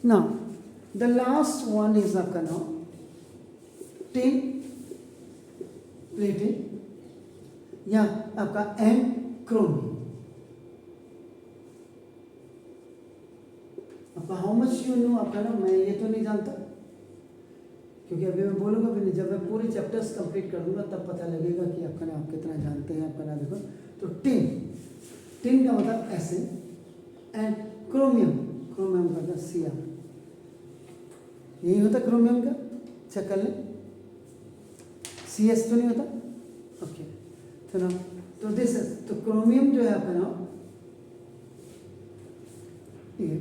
Now the last one is आपका now tin plating या आपका एंड क्रोमियम। आपका हाउ मच यू नो आपका ना, मैं ये तो नहीं जानता क्योंकि अभी मैं बोलूँगा फिर जब मैं पूरी चैप्टर्स कंप्लीट कर दूंगा तब पता लगेगा कि आपका ना आप कितना जानते हैं। आपका ना देखो तो टिन, टिन का मतलब एसिड एंड क्रोमियम, क्रोमियम का मतलब Cr, यही होता क्रोमियम का, चेक कर लें। CS तो नहीं होता, ओके। तो ना तो दिस तो क्रोमियम जो है आपका ना,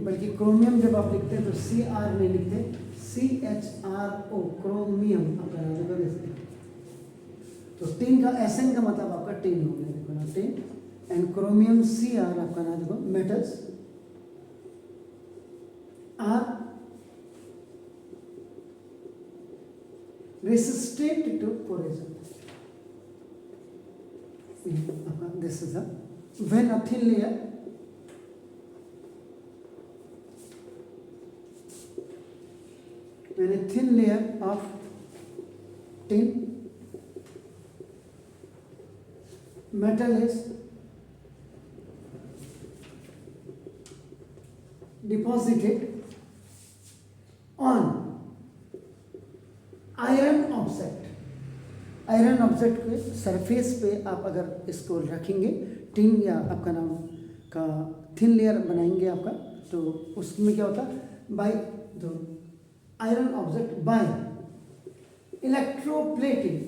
बल्कि क्रोमियम जब आप लिखते हैं तो Cr नहीं लिखते, CHRO, क्रोमियम आपका नाम देखो जैसे। तो टिन का एसएन का मतलब आपका टिन हो गया, देखो ना टिन एंड क्रोमियम Cr आपका नाम देखो, metals are resistant to corrosion. This is a when a thin layer of tin metal is deposited on iron object, iron object के सरफेस पे आप अगर इसको रखेंगे, टिन या आपका नाम का थिन लेयर बनाएंगे आपका, तो उसमें क्या होता है बाय जो आयरन ऑब्जेक्ट बाय इलेक्ट्रोप्लेटिंग,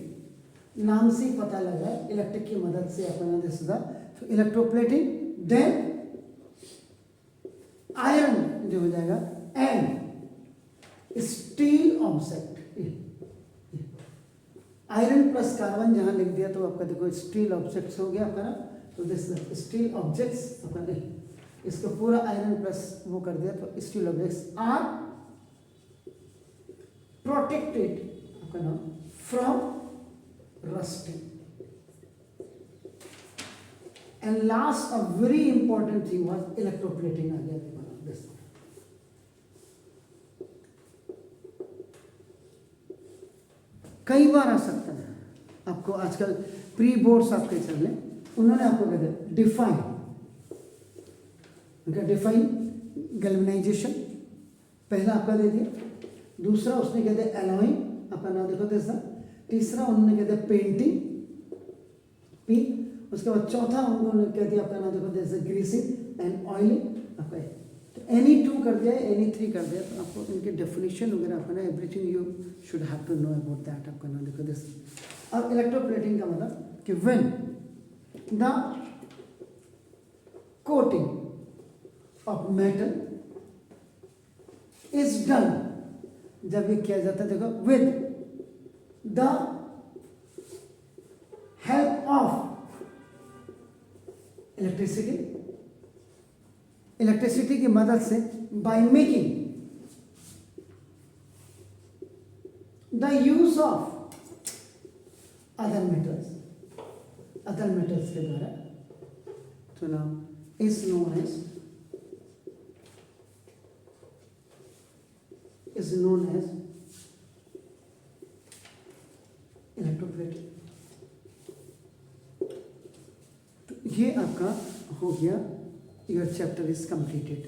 नाम से ही पता लग रहा है इलेक्ट्रिक की मदद से अपना दिस तो इलेक्ट्रोप्लेटिंग, देन आयरन जो हो जाएगा and steel object, iron plus carbon जहां लिख दिया तो आपका देखो स्टील ऑब्जेक्ट्स हो गया आपका ना। तो दिस स्टील ऑब्जेक्ट्स आपका नहीं, इसको पूरा आयरन प्लस वो कर दिया तो स्टील ऑब्जेक्ट्स आर प्रोटेक्टेड आपका नाम from rusting. And last a very important thing was electroplating आ गया देखो ना दिस। कई बार आ सकता है आपको, आजकल प्री बोर्ड्स आपके चल रहे, उन्होंने आपको कह दिया डिफाइन, डिफाइन गैल्वेनाइजेशन पहला आपका दे दिया, दूसरा उसने कह दिया एलॉइंग आपका नाम देखो जैसा, तीसरा उन्होंने कह दिया पेंटिंग पी, उसके बाद चौथा उन्होंने कह दिया आपका नाम देखो जैसे ग्रीसिंग एंड ऑयलिंग आपका। तो एनी 2 कर दिया, एनी 3 कर दिया, तो आपको इनके डेफिनेशन वगैरह आपका ना everything you should have to know about that आपका नाम देखो दिस। अब इलेक्ट्रोप्लेटिंग का मतलब कि when the coating of metal is done, जब ये किया जाता है देखो with the help of electricity, electricity की मदद से, by making the use of other metals, other metals के द्वारा, तो now is known as electroplating. तो ये आपका हो गया, योर चैप्टर इज कंप्लीटेड।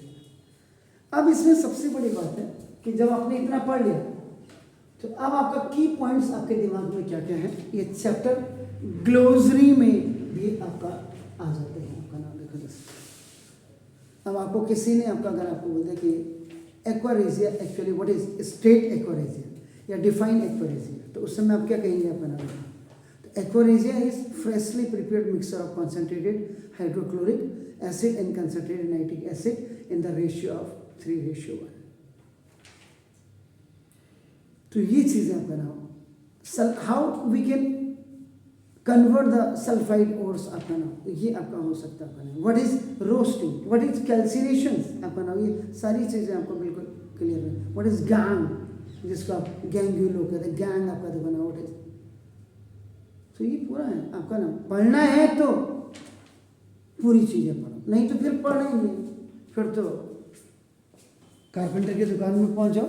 अब इसमें सबसे बड़ी बात है कि जब आपने इतना पढ़ लिया तो अब आपका की पॉइंट्स आपके दिमाग में क्या क्या है, ये चैप्टर ग्लोसरी में भी आपका आ जाते हैं आपका नाम देखो जैसे। अब आपको किसी ने आपका अगर आपको बोल दिया कि aqua regia actually what is state aqua regia या डिफाइन एक्वारेजिया, तो उस समय आप क्या कहेंगे आपका नाम? तो aqua regia is freshly prepared mixture of concentrated hydrochloric acid and concentrated nitric acid in the ratio of 3:1। तो ये चीजें आपका नाम, how we can convert the sulphide ores आपका नाम, ये आपका हो सकता है आपका नाम। What is roasting, what is calcination आपका नाम, ये सारी चीजें आपको बिल्कुल क्लियर है। व्हाट इज गैंग, जिसको आप गैंग्यूलो कहते हैं, गैंग आपका देखो ना व्हाट इज। तो ये पूरा है आपका नाम, पढ़ना है तो पूरी चीजें पढ़ो, नहीं तो फिर पढ़ना ही नहीं, फिर तो कारपेंटर की दुकान में पहुंच जाओ,